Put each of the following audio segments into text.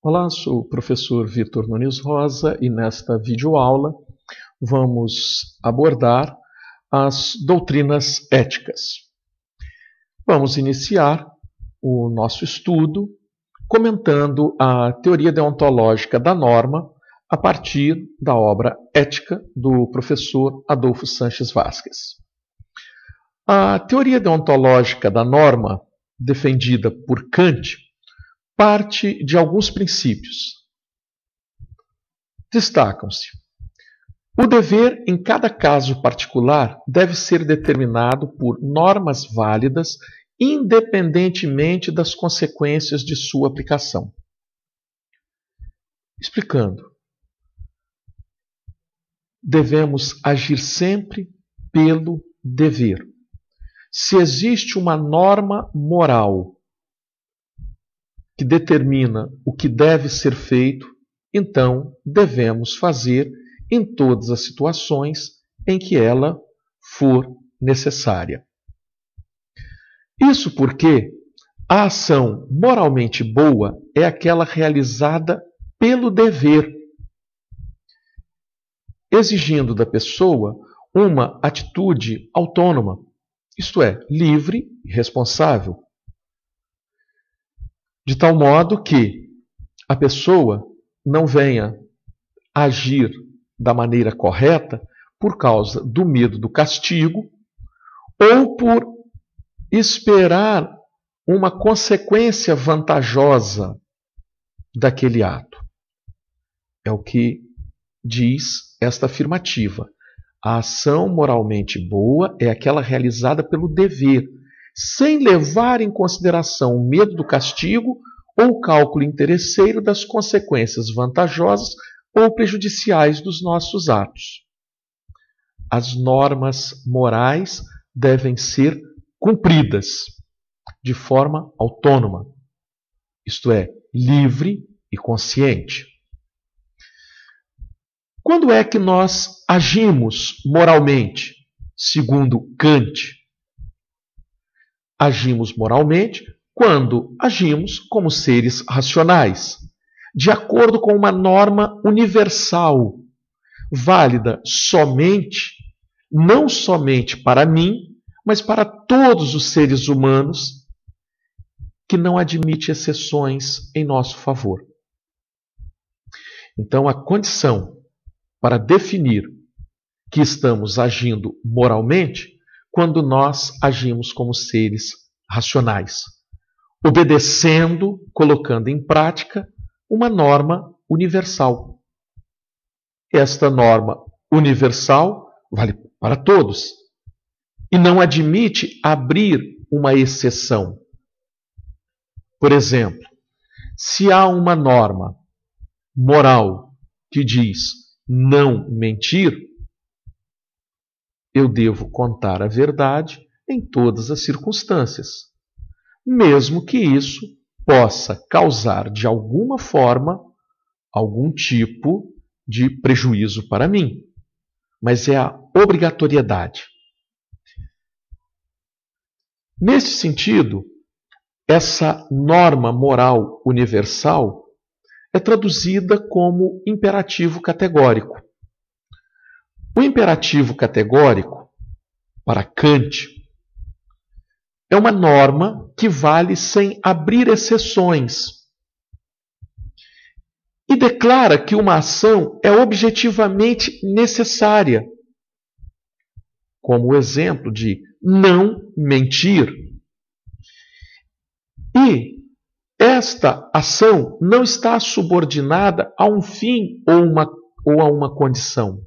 Olá, sou o professor Vitor Nunes Rosa e nesta videoaula vamos abordar as doutrinas éticas. Vamos iniciar o nosso estudo comentando a teoria deontológica da norma a partir da obra Ética do professor Adolfo Sanches Vázquez. A teoria deontológica da norma, defendida por Kant, parte de alguns princípios. Destacam-se: o dever, em cada caso particular, deve ser determinado por normas válidas, independentemente das consequências de sua aplicação. Explicando, devemos agir sempre pelo dever. Se existe uma norma moral que determina o que deve ser feito, então devemos fazer em todas as situações em que ela for necessária. Isso porque a ação moralmente boa é aquela realizada pelo dever, exigindo da pessoa uma atitude autônoma, isto é, livre e responsável, de tal modo que a pessoa não venha agir da maneira correta por causa do medo do castigo ou por esperar uma consequência vantajosa daquele ato. É o que diz esta afirmativa. A ação moralmente boa é aquela realizada pelo dever, sem levar em consideração o medo do castigo ou o cálculo interesseiro das consequências vantajosas ou prejudiciais dos nossos atos. As normas morais devem ser cumpridas de forma autônoma, isto é, livre e consciente. Quando é que nós agimos moralmente, segundo Kant? Agimos moralmente quando agimos como seres racionais, de acordo com uma norma universal, válida somente, não somente para mim, mas para todos os seres humanos, que não admite exceções em nosso favor. Então, a condição para definir que estamos agindo moralmente quando nós agimos como seres racionais, obedecendo, colocando em prática uma norma universal. Esta norma universal vale para todos e não admite abrir uma exceção. Por exemplo, se há uma norma moral que diz não mentir, eu devo contar a verdade em todas as circunstâncias, mesmo que isso possa causar de alguma forma algum tipo de prejuízo para mim. Mas é a obrigatoriedade. Nesse sentido, essa norma moral universal é traduzida como imperativo categórico. O imperativo categórico, para Kant, é uma norma que vale sem abrir exceções e declara que uma ação é objetivamente necessária, como o exemplo de não mentir. E esta ação não está subordinada a um fim ou a uma condição.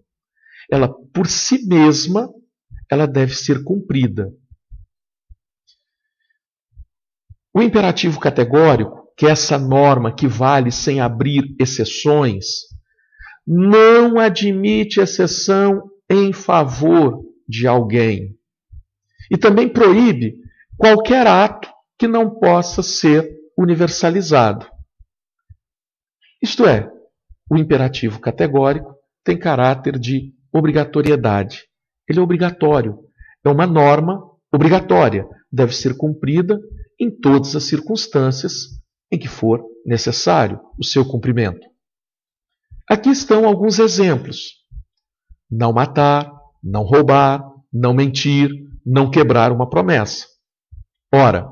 Ela, por si mesma, ela deve ser cumprida. O imperativo categórico, que é essa norma que vale sem abrir exceções, não admite exceção em favor de alguém. E também proíbe qualquer ato que não possa ser universalizado. Isto é, o imperativo categórico tem caráter de obrigatoriedade. Ele é obrigatório. É uma norma obrigatória. Deve ser cumprida em todas as circunstâncias em que for necessário o seu cumprimento. Aqui estão alguns exemplos: não matar, não roubar, não mentir, não quebrar uma promessa. Ora,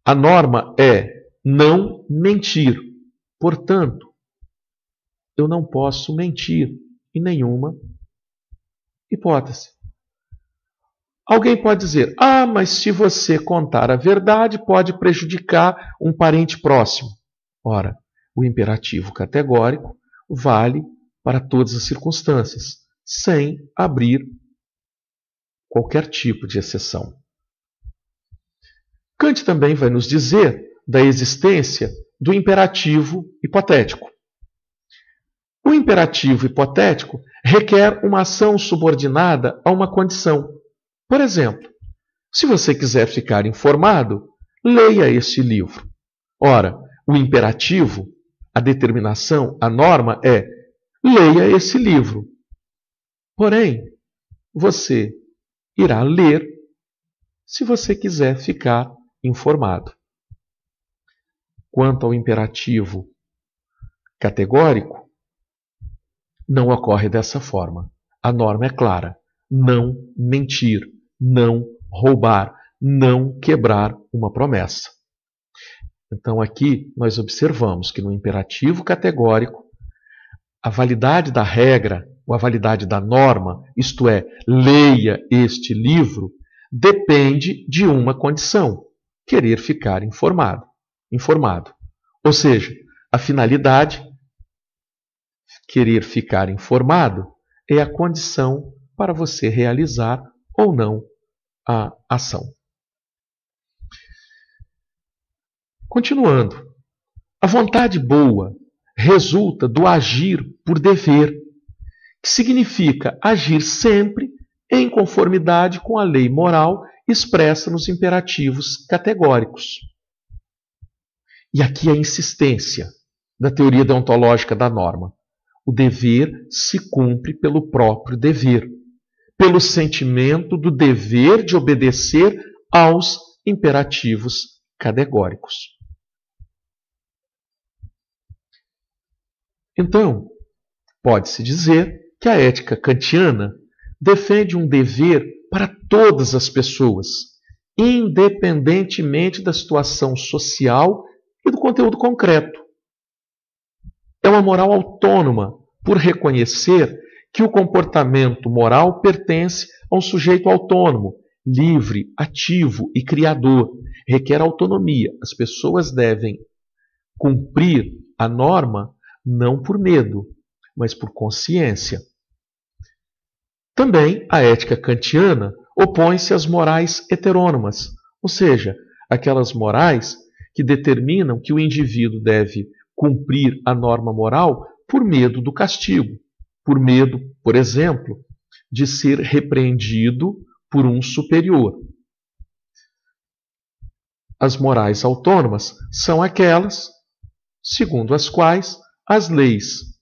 a norma é não mentir. Portanto, eu não posso mentir em nenhuma hipótese. Alguém pode dizer: mas se você contar a verdade, pode prejudicar um parente próximo. Ora, o imperativo categórico vale para todas as circunstâncias, sem abrir qualquer tipo de exceção. Kant também vai nos dizer da existência do imperativo hipotético. O imperativo hipotético requer uma ação subordinada a uma condição. Por exemplo, se você quiser ficar informado, leia este livro. Ora, o imperativo, a determinação, a norma é: leia esse livro. Porém, você irá ler se você quiser ficar informado. Quanto ao imperativo categórico, não ocorre dessa forma. A norma é clara: não mentir, não roubar, não quebrar uma promessa. Então aqui nós observamos que no imperativo categórico, a validade da regra, ou a validade da norma, isto é, leia este livro, depende de uma condição: querer ficar informado. Ou seja, a finalidade, querer ficar informado, é a condição para você realizar ou não a ação. Continuando, a vontade boa resulta do agir por dever, que significa agir sempre em conformidade com a lei moral expressa nos imperativos categóricos. E aqui a insistência da teoria deontológica da norma. O dever se cumpre pelo próprio dever, pelo sentimento do dever de obedecer aos imperativos categóricos. Então, pode-se dizer que a ética kantiana defende um dever para todas as pessoas, independentemente da situação social e do conteúdo concreto. É uma moral autônoma por reconhecer que o comportamento moral pertence a um sujeito autônomo, livre, ativo e criador. Requer autonomia. As pessoas devem cumprir a norma não por medo, mas por consciência. Também a ética kantiana opõe-se às morais heterônomas, ou seja, aquelas morais que determinam que o indivíduo deve cumprir a norma moral por medo do castigo, por medo, por exemplo, de ser repreendido por um superior. As morais autônomas são aquelas segundo as quais as leis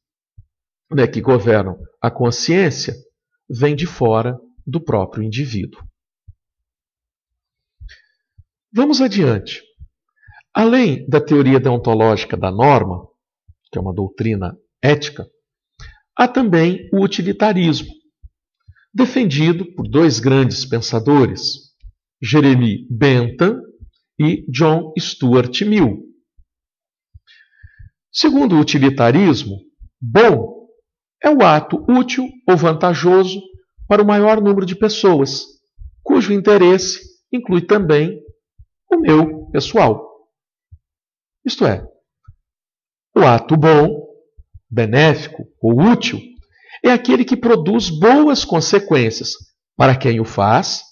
que governam a consciência vêm de fora do próprio indivíduo. Vamos adiante. Além da teoria deontológica da norma, que é uma doutrina ética, há também o utilitarismo, defendido por dois grandes pensadores, Jeremy Bentham e John Stuart Mill. Segundo o utilitarismo, bom é o ato útil ou vantajoso para o maior número de pessoas, cujo interesse inclui também o meu pessoal. Isto é, o ato bom, benéfico ou útil é aquele que produz boas consequências para quem o faz,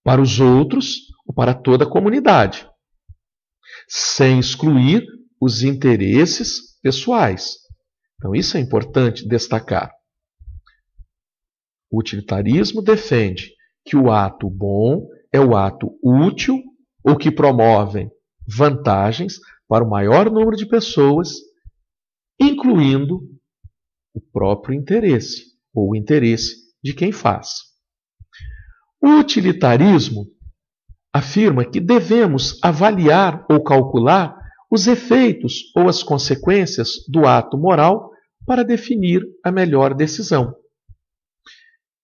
para os outros ou para toda a comunidade, sem excluir os interesses pessoais. Então, isso é importante destacar. O utilitarismo defende que o ato bom é o ato útil ou que promove vantagens para o maior número de pessoas, incluindo o próprio interesse ou o interesse de quem faz. O utilitarismo afirma que devemos avaliar ou calcular os efeitos ou as consequências do ato moral para definir a melhor decisão.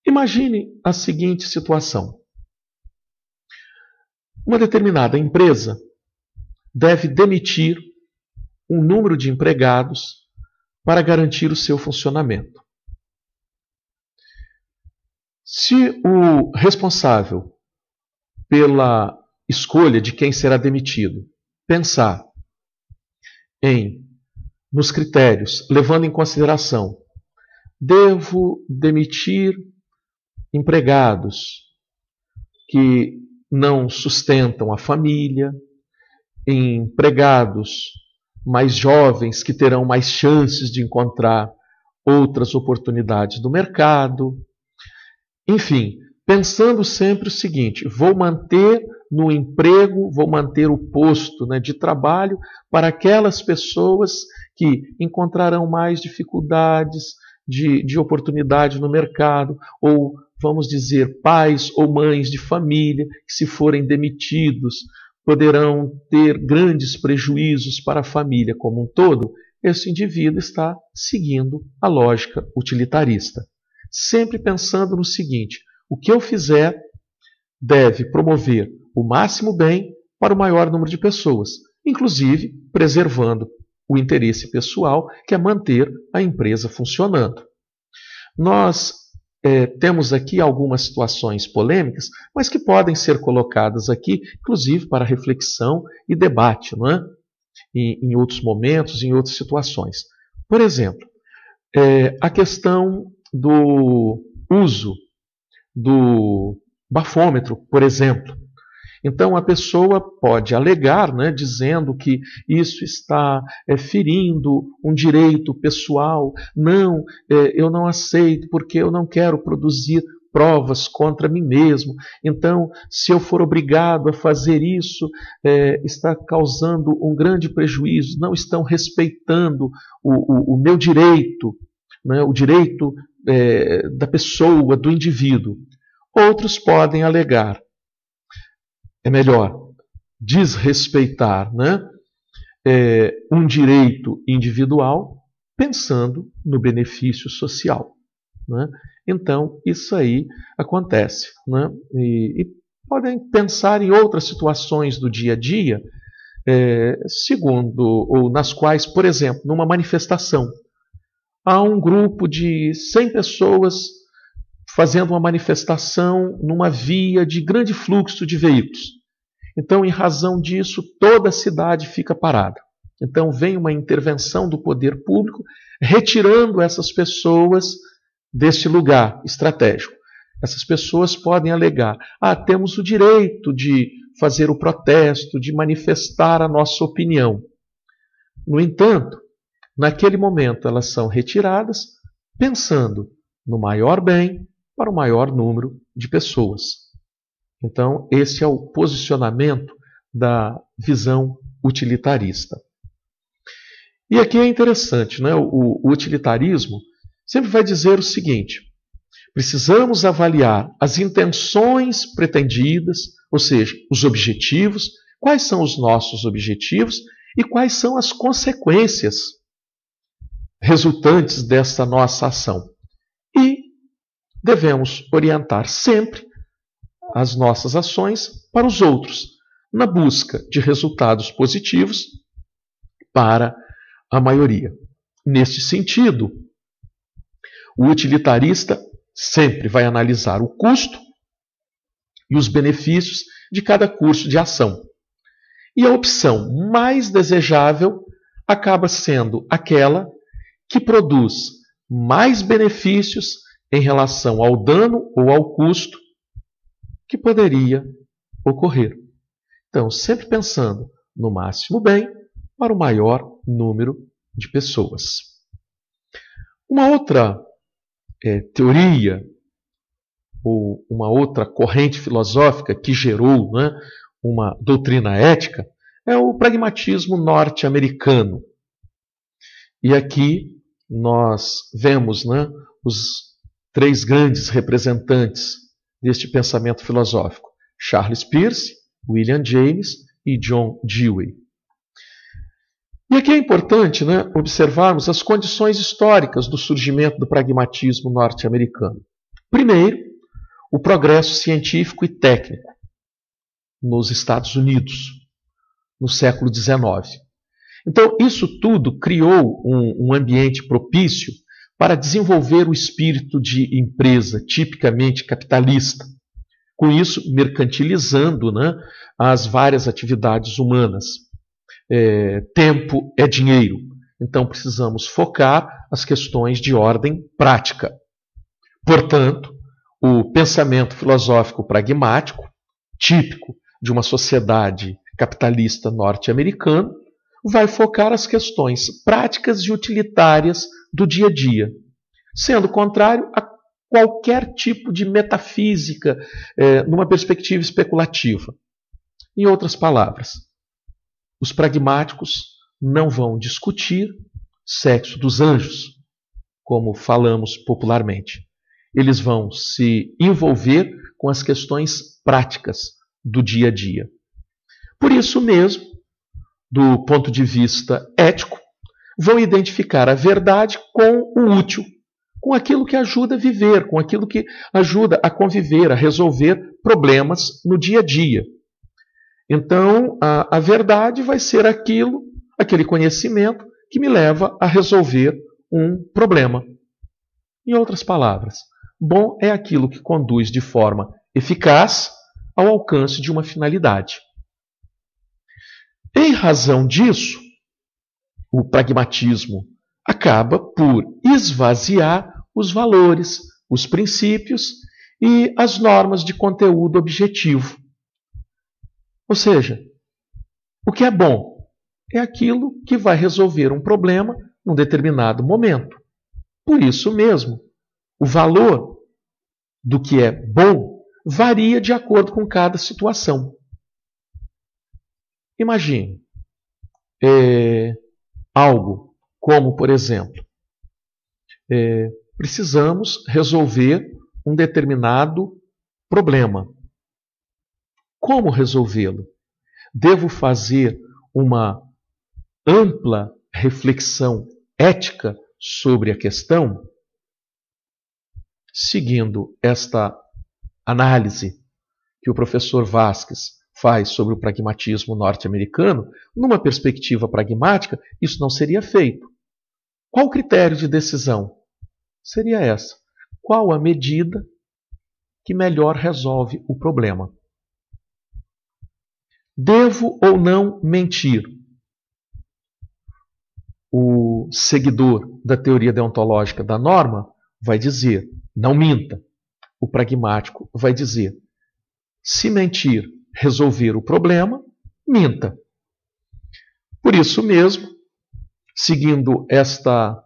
Imagine a seguinte situação. Uma determinada empresa deve demitir um número de empregados para garantir o seu funcionamento. Se o responsável pela escolha de quem será demitido pensar nos critérios, levando em consideração, devo demitir empregados que não sustentam a família, empregados mais jovens que terão mais chances de encontrar outras oportunidades no mercado. Enfim, pensando sempre o seguinte, vou manter no emprego, vou manter o posto, né, de trabalho para aquelas pessoas que encontrarão mais dificuldades de oportunidade no mercado, ou vamos dizer, pais ou mães de família que, se forem demitidos, poderão ter grandes prejuízos para a família como um todo. Esse indivíduo está seguindo a lógica utilitarista, sempre pensando no seguinte: o que eu fizer deve promover o máximo bem para o maior número de pessoas, inclusive preservando o interesse pessoal, que é manter a empresa funcionando. Nós temos aqui algumas situações polêmicas, mas que podem ser colocadas aqui, inclusive para reflexão e debate, não é? Em outros momentos, em outras situações. Por exemplo, a questão do uso do bafômetro, por exemplo. Então, a pessoa pode alegar, né, dizendo que isso está ferindo um direito pessoal. Não, eu não aceito porque eu não quero produzir provas contra mim mesmo. Então, se eu for obrigado a fazer isso, está causando um grande prejuízo. Não estão respeitando o meu direito, né, o direito da pessoa, do indivíduo. Outros podem alegar, é melhor desrespeitar, né, um direito individual pensando no benefício social, né? Então, isso aí acontece, né? E podem pensar em outras situações do dia a dia, segundo ou nas quais, por exemplo, numa manifestação, há um grupo de 100 pessoas fazendo uma manifestação numa via de grande fluxo de veículos. Então, em razão disso, toda a cidade fica parada. Então, vem uma intervenção do poder público, retirando essas pessoas deste lugar estratégico. Essas pessoas podem alegar: temos o direito de fazer o protesto, de manifestar a nossa opinião. No entanto, naquele momento, elas são retiradas pensando no maior bem para o maior número de pessoas. Então, esse é o posicionamento da visão utilitarista. E aqui é interessante, né? O utilitarismo sempre vai dizer o seguinte: precisamos avaliar as intenções pretendidas, ou seja, os objetivos, quais são os nossos objetivos e quais são as consequências resultantes dessa nossa ação. E devemos orientar sempre as nossas ações para os outros, na busca de resultados positivos para a maioria. Neste sentido, o utilitarista sempre vai analisar o custo e os benefícios de cada curso de ação. E a opção mais desejável acaba sendo aquela que produz mais benefícios em relação ao dano ou ao custo que poderia ocorrer. Então, sempre pensando no máximo bem para o maior número de pessoas. Uma outra teoria, ou uma outra corrente filosófica que gerou, né, uma doutrina ética, é o pragmatismo norte-americano. E aqui nós vemos, né, os 3 grandes representantes deste pensamento filosófico: Charles Peirce, William James e John Dewey. E aqui é importante, né, observarmos as condições históricas do surgimento do pragmatismo norte-americano. Primeiro, o progresso científico e técnico nos Estados Unidos, no século XIX. Então, isso tudo criou um ambiente propício para desenvolver o espírito de empresa tipicamente capitalista, com isso mercantilizando, né, as várias atividades humanas. Tempo é dinheiro, então precisamos focar as questões de ordem prática. Portanto, o pensamento filosófico pragmático, típico de uma sociedade capitalista norte-americana, vai focar as questões práticas e utilitárias do dia a dia, sendo contrário a qualquer tipo de metafísica numa perspectiva especulativa. Em outras palavras, os pragmáticos não vão discutir sexo dos anjos, como falamos popularmente. Eles vão se envolver com as questões práticas do dia a dia. Por isso mesmo, do ponto de vista ético, vão identificar a verdade com o útil, com aquilo que ajuda a viver, com aquilo que ajuda a conviver, a resolver problemas no dia a dia. Então, a verdade vai ser aquele conhecimento que me leva a resolver um problema. Em outras palavras, bom é aquilo que conduz de forma eficaz ao alcance de uma finalidade. Em razão disso, o pragmatismo acaba por esvaziar os valores, os princípios e as normas de conteúdo objetivo. Ou seja, o que é bom é aquilo que vai resolver um problema num determinado momento. Por isso mesmo, o valor do que é bom varia de acordo com cada situação. Imagine algo como, por exemplo, precisamos resolver um determinado problema. Como resolvê-lo? Devo fazer uma ampla reflexão ética sobre a questão? Seguindo esta análise que o professor Vasquez faz sobre o pragmatismo norte-americano, numa perspectiva pragmática, isso não seria feito. Qual o critério de decisão? Seria essa. Qual a medida que melhor resolve o problema? Devo ou não mentir? O seguidor da teoria deontológica da norma vai dizer, não minta. O pragmático vai dizer, se mentir resolver o problema, minta. Por isso mesmo, seguindo esta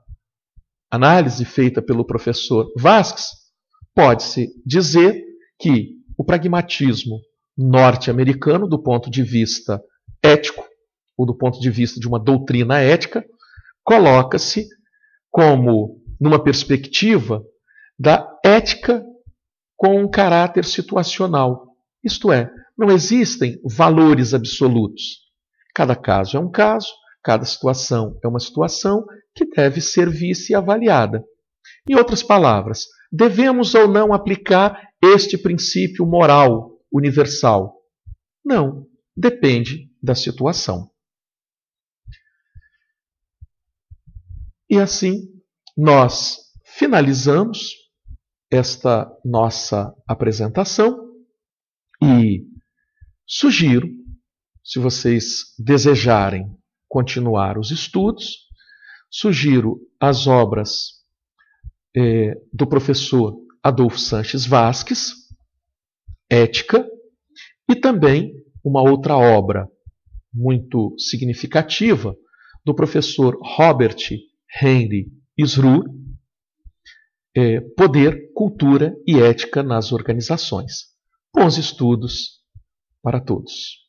análise feita pelo professor Vasquez, pode-se dizer que o pragmatismo norte-americano, do ponto de vista ético, ou do ponto de vista de uma doutrina ética, coloca-se como numa perspectiva da ética com um caráter situacional. Isto é, não existem valores absolutos. Cada caso é um caso, cada situação é uma situação que deve ser vista e avaliada. Em outras palavras, devemos ou não aplicar este princípio moral universal? Não, depende da situação. E assim, nós finalizamos esta nossa apresentação e sugiro, se vocês desejarem continuar os estudos, sugiro as obras do professor Adolfo Sanches Vasquez, Ética, e também uma outra obra muito significativa do professor Robert Henry Isrur, Poder, Cultura e Ética nas Organizações. Bons estudos para todos.